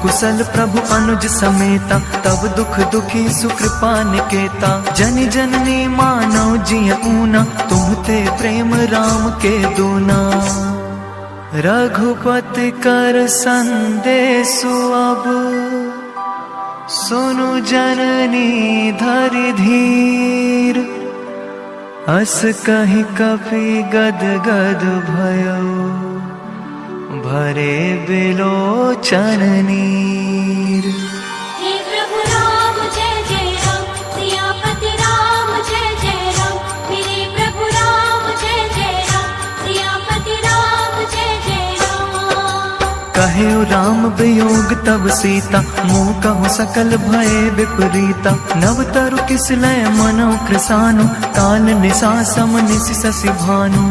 कुशल प्रभु अनुज समेता, तब दुख दुखी सुकृपा निकेता। जन जननी मानव जिय ऊना, तुम ते प्रेम राम के दूना। रघुपति कर संदेशु अब, सुनु जननी धरि धीर। अस कहि कपि गद गद भयो, भरे बिलोचन नीर। हे प्रभु राम जय जय राम, सियापति राम जय जय राम। मेरे प्रभु राम जय जय राम, सियापति राम जय जय राम। कहे राम वियोग तब सीता, मुँह कहु सकल भय विपरीता। नव तरु किस लय मनो कृसानु, काल निसा सम निसि शशि भानु।